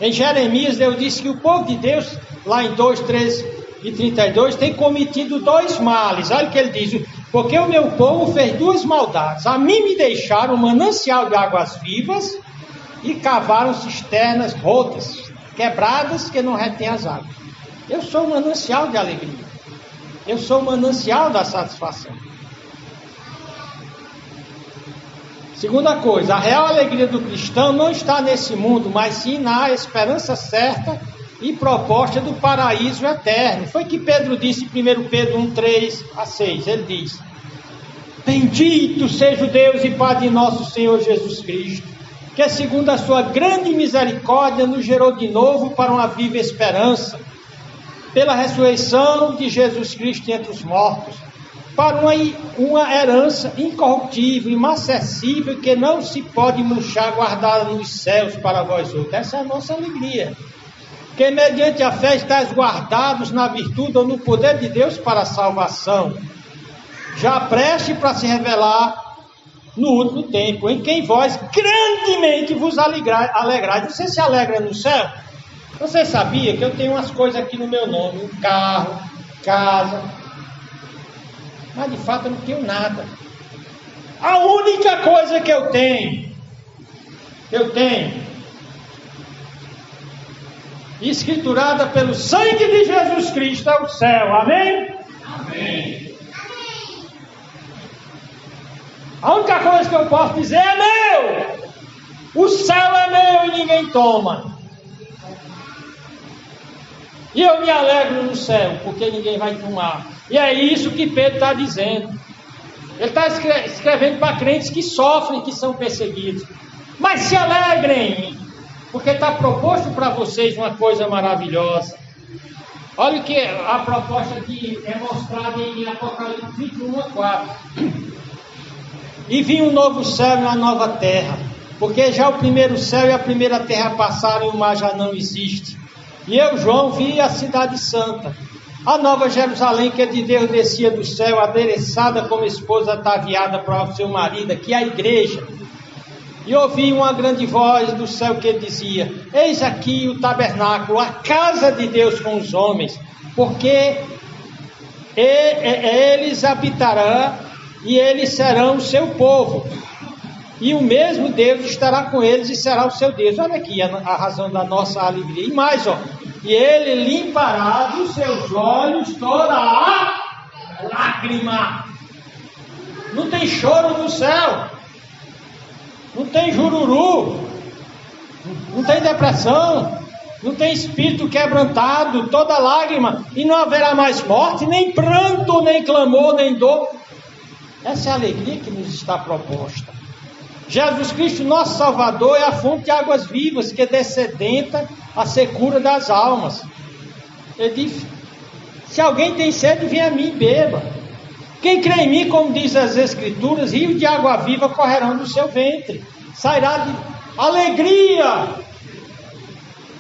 Em Jeremias, Deus disse que o povo de Deus, lá em 2, 13 e 32, tem cometido 2 males. Olha o que ele diz, porque o meu povo fez 2 maldades. A mim me deixaram um manancial de águas vivas e cavaram cisternas rotas, quebradas, que não retêm as águas. Eu sou um manancial de alegria. Eu sou um manancial da satisfação. Segunda coisa, a real alegria do cristão não está nesse mundo, mas sim na esperança certa e proposta do paraíso eterno. Foi que Pedro disse em 1 Pedro 1, 3 a 6. Ele diz, bendito seja o Deus e Pai de nosso Senhor Jesus Cristo, que segundo a sua grande misericórdia nos gerou de novo para uma viva esperança, pela ressurreição de Jesus Cristo entre os mortos, para uma herança incorruptível, inacessível, que não se pode murchar, guardada nos céus para vós outros. Essa é a nossa alegria. Que mediante a fé estáis guardados na virtude ou no poder de Deus para a salvação, já preste para se revelar no último tempo, em quem vós grandemente vos alegrais. Você se alegra no céu? Você sabia que eu tenho umas coisas aqui no meu nome, um carro, casa, mas de fato eu não tenho nada. A única coisa que eu tenho, escriturada pelo sangue de Jesus Cristo, é o céu. Amém? Amém. A única coisa que eu posso dizer é meu. O céu é meu e ninguém toma. E eu me alegro no céu, porque ninguém vai tomar. E é isso que Pedro está dizendo. Ele está escrevendo para crentes que sofrem, que são perseguidos. Mas se alegrem, porque está proposto para vocês uma coisa maravilhosa. Olha o que a proposta que é mostrada em Apocalipse 21, 4. E vi um novo céu e uma nova terra, porque já o primeiro céu e a primeira terra passaram e o mar já não existe. E eu, João, vi a cidade santa, a nova Jerusalém, que de Deus descia do céu, adereçada como esposa ataviada para o seu marido, que é a igreja. E ouvi uma grande voz do céu que dizia, eis aqui o tabernáculo, a casa de Deus com os homens, porque eles habitarão e eles serão o seu povo. E o mesmo Deus estará com eles e será o seu Deus. Olha aqui a razão da nossa alegria. E mais, e ele limpará dos seus olhos toda a lágrima. Não tem choro no céu. Não tem jururu. Não tem depressão. Não tem espírito quebrantado, toda lágrima. E não haverá mais morte, nem pranto, nem clamor, nem dor. Essa é a alegria que nos está proposta. Jesus Cristo, nosso Salvador, é a fonte de águas vivas que descedenta a secura das almas. Ele diz, se alguém tem sede, vem a mim e beba. Quem crê em mim, como diz as Escrituras, rio de água viva correrão do seu ventre. Sairá de alegria.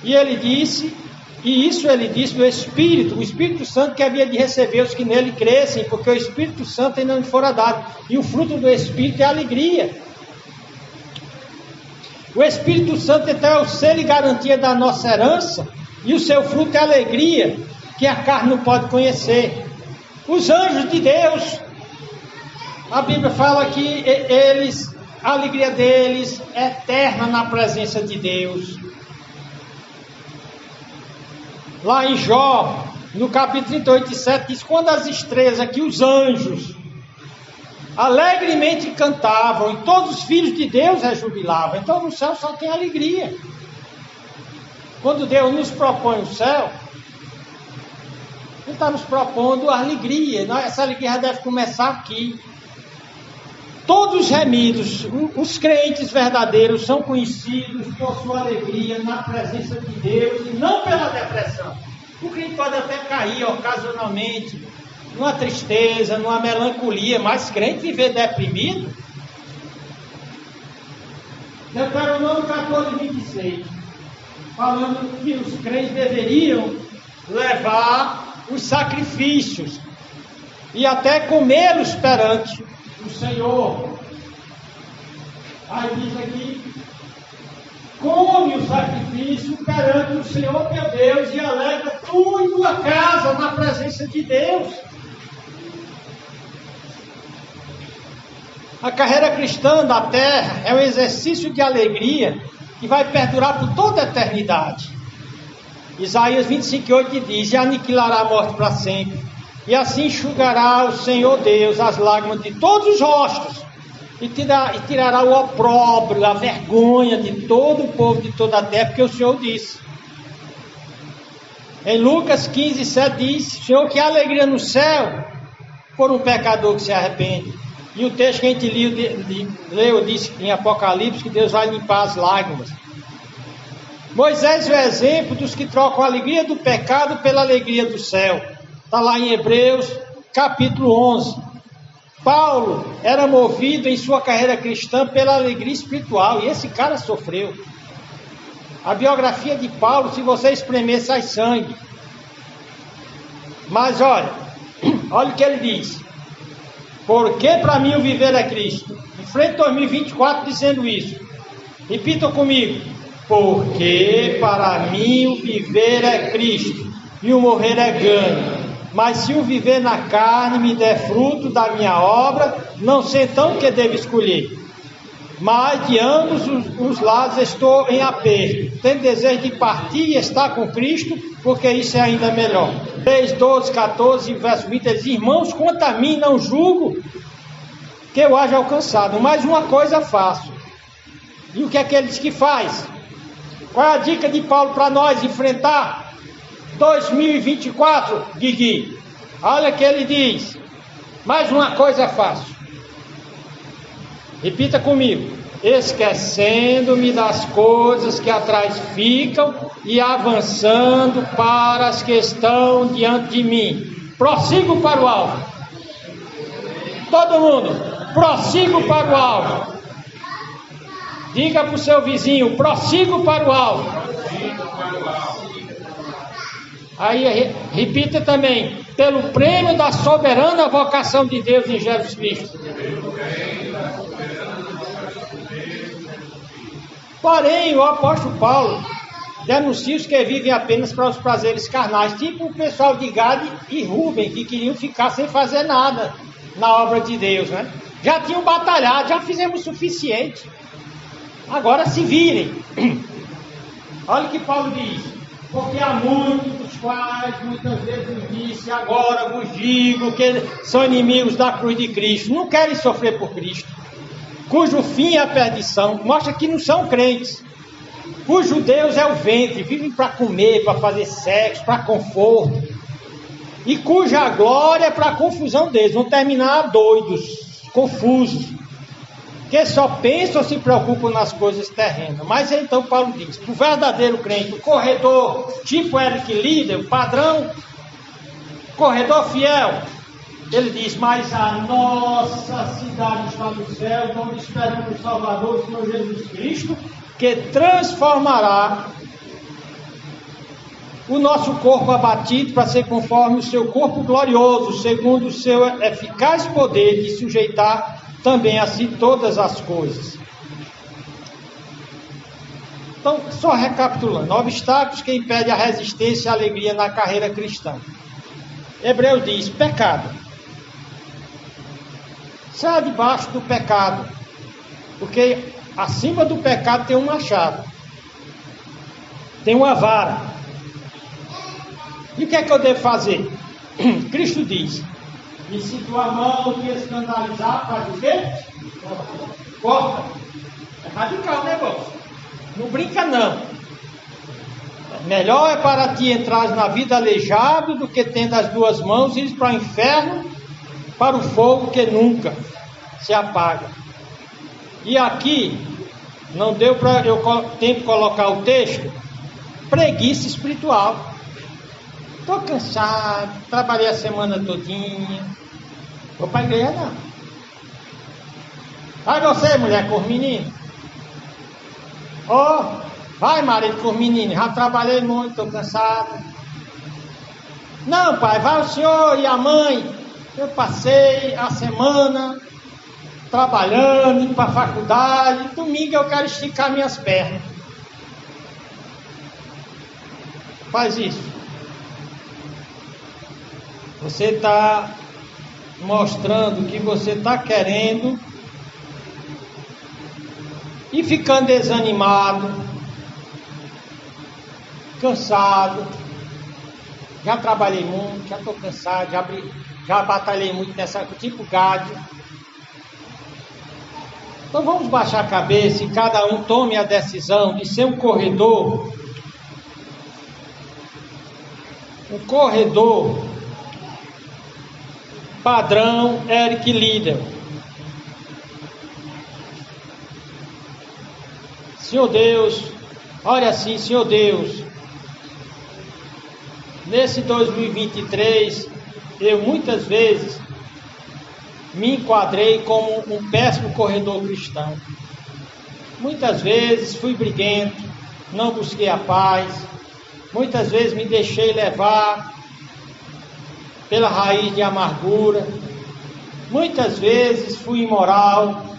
E ele disse, e isso ele disse do Espírito, o Espírito Santo que havia de receber os que nele crescem, porque o Espírito Santo ainda não fora dado. E o fruto do Espírito é a alegria. O Espírito Santo então é o selo e garantia da nossa herança, e o seu fruto é a alegria, que a carne não pode conhecer. Os anjos de Deus, a Bíblia fala que a alegria deles é eterna na presença de Deus. Lá em Jó, no capítulo 38:7, diz: quando as estrelas, aqui os anjos, alegremente cantavam, e todos os filhos de Deus rejubilavam. Então no céu só tem alegria. Quando Deus nos propõe o céu, Ele está nos propondo a alegria. Essa alegria já deve começar aqui. Todos os remidos, os crentes verdadeiros, são conhecidos por sua alegria na presença de Deus e não pela depressão. O crente pode até cair ocasionalmente numa tristeza, numa melancolia, mas crente viver deprimido. Deuteronômio 14:26, falando que os crentes deveriam levar os sacrifícios e até comê-los perante o Senhor. Aí diz aqui: come o sacrifício perante o Senhor teu Deus e alegra tu e tua casa na presença de Deus. A carreira cristã da terra é um exercício de alegria que vai perdurar por toda a eternidade. Isaías 25:8 diz: e aniquilará a morte para sempre, e assim enxugará o Senhor Deus as lágrimas de todos os rostos, e tirará o opróbrio, a vergonha de todo o povo de toda a terra, porque o Senhor disse. Em Lucas 15:7 diz: Senhor, que alegria no céu por um pecador que se arrepende. E o texto que a gente leu diz em Apocalipse que Deus vai limpar as lágrimas. Moisés é o exemplo dos que trocam a alegria do pecado pela alegria do céu. Está lá em Hebreus capítulo 11. Paulo era movido em sua carreira cristã pela alegria espiritual, e esse cara sofreu. A biografia de Paulo, se você espremer, sai sangue. Mas olha o que ele diz: porque para mim o viver é Cristo. Em frente a 2024 dizendo isso. Repitam comigo: porque para mim o viver é Cristo e o morrer é ganho. Mas se o viver na carne me der fruto da minha obra, não sei então o que devo escolher. Mas de ambos os lados estou em aperto. Tenho desejo de partir e estar com Cristo, porque isso é ainda melhor. 3, 12, 14, verso 20, diz: irmãos, quanto a mim não julgo que eu haja alcançado, mas uma coisa faço. E o que é que ele diz que faz? Qual é a dica de Paulo para nós enfrentar 2024, Guigui? Olha que ele diz: mais uma coisa faço. Repita comigo: esquecendo-me das coisas que atrás ficam e avançando para as que estão diante de mim. Prossigo para o alvo. Todo mundo, prossigo para o alvo. Diga para o seu vizinho: prossigo para o alvo. Aí repita também: pelo prêmio da soberana vocação de Deus em Jesus Cristo. Porém, o apóstolo Paulo denuncia os que vivem apenas para os prazeres carnais, tipo o pessoal de Gade e Rubem, que queriam ficar sem fazer nada na obra de Deus, né? Já tinham batalhado, já fizemos o suficiente. Agora se virem. Olha o que Paulo diz: porque há muitos dos quais muitas vezes nos disse, agora vos digo que são inimigos da cruz de Cristo, não querem sofrer por Cristo, cujo fim é a perdição. Mostra que não são crentes, cujo Deus é o ventre, vivem para comer, para fazer sexo, para conforto, e cuja glória é para a confusão deles, vão terminar doidos, confusos, que só pensam ou se preocupam nas coisas terrenas. Mas então Paulo diz: o verdadeiro crente, o corredor, tipo Eric Líder, o padrão, corredor fiel, ele diz: mas a nossa cidade está no céu, onde esperamos o Salvador, o Senhor Jesus Cristo, que transformará o nosso corpo abatido para ser conforme o seu corpo glorioso, segundo o seu eficaz poder de sujeitar também a si todas as coisas. Então, só recapitulando: obstáculos que impedem a resistência e a alegria na carreira cristã. Hebreu diz, pecado. Saia debaixo do pecado, porque acima do pecado tem um machado, tem uma vara. E o que é que eu devo fazer? Cristo diz, e se tua mão te escandalizar, faz o quê? Corta. É radical o negócio. Não brinca não. Melhor é para ti entrar na vida aleijado do que tendo as duas mãos e ir para o inferno, para o fogo que nunca se apaga. E aqui, não deu para eu tempo colocar o texto, preguiça espiritual. Estou cansado, trabalhei a semana todinha, vou para a igreja não. Vai você, mulher, com os meninos. Vai, marido, com os meninos, já trabalhei muito, estou cansado. Não, pai, vai o senhor e a mãe. Eu passei a semana trabalhando, indo para a faculdade, domingo eu quero esticar minhas pernas. Faz isso. Você está mostrando que você está querendo e ficando desanimado, cansado. Já trabalhei muito, já estou cansado, já batalhei muito nessa, tipo gado. Então vamos baixar a cabeça e cada um tome a decisão de ser um corredor padrão Eric Liddell. Senhor Deus, olha assim, Senhor Deus, nesse 2023, eu muitas vezes me enquadrei como um péssimo corredor cristão. Muitas vezes fui briguento, não busquei a paz, muitas vezes me deixei levar pela raiz de amargura, muitas vezes fui imoral,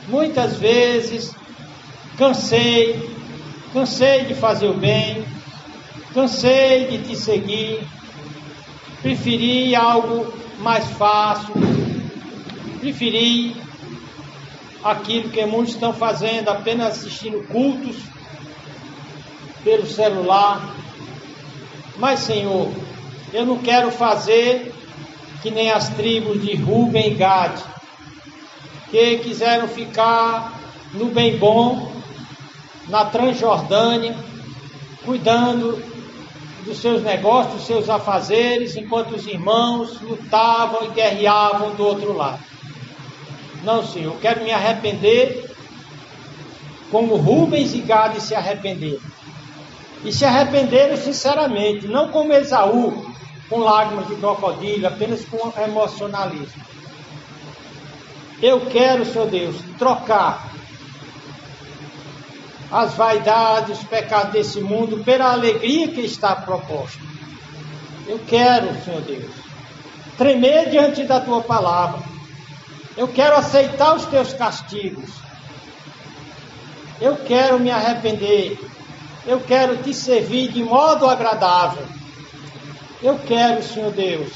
muitas vezes cansei de fazer o bem, cansei de te seguir, preferi algo mais fácil, preferi aquilo que muitos estão fazendo, apenas assistindo cultos pelo celular. Mas, Senhor, eu não quero fazer que nem as tribos de Ruben e Gade, que quiseram ficar no bem bom, na Transjordânia, cuidando dos seus negócios, dos seus afazeres, enquanto os irmãos lutavam e guerreavam do outro lado. Não, Senhor, eu quero me arrepender como Rubens e Gade se arrependeram. E se arrependeram sinceramente, não como Esaú, com lágrimas de crocodilo, apenas com emocionalismo. Eu quero, Senhor Deus, trocar as vaidades, os pecados desse mundo pela alegria que está proposta. Eu quero, Senhor Deus, tremer diante da Tua palavra. Eu quero aceitar os Teus castigos. Eu quero me arrepender. Eu quero Te servir de modo agradável. Eu quero, Senhor Deus,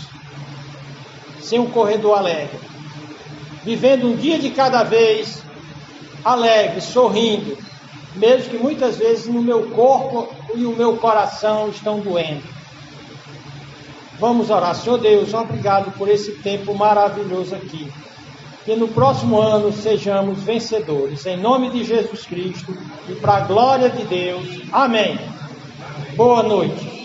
ser um corredor alegre, vivendo um dia de cada vez, alegre, sorrindo, mesmo que muitas vezes no meu corpo e o meu coração estão doendo. Vamos orar. Senhor Deus, obrigado por esse tempo maravilhoso aqui. Que no próximo ano sejamos vencedores. Em nome de Jesus Cristo e para a glória de Deus. Amém. Boa noite.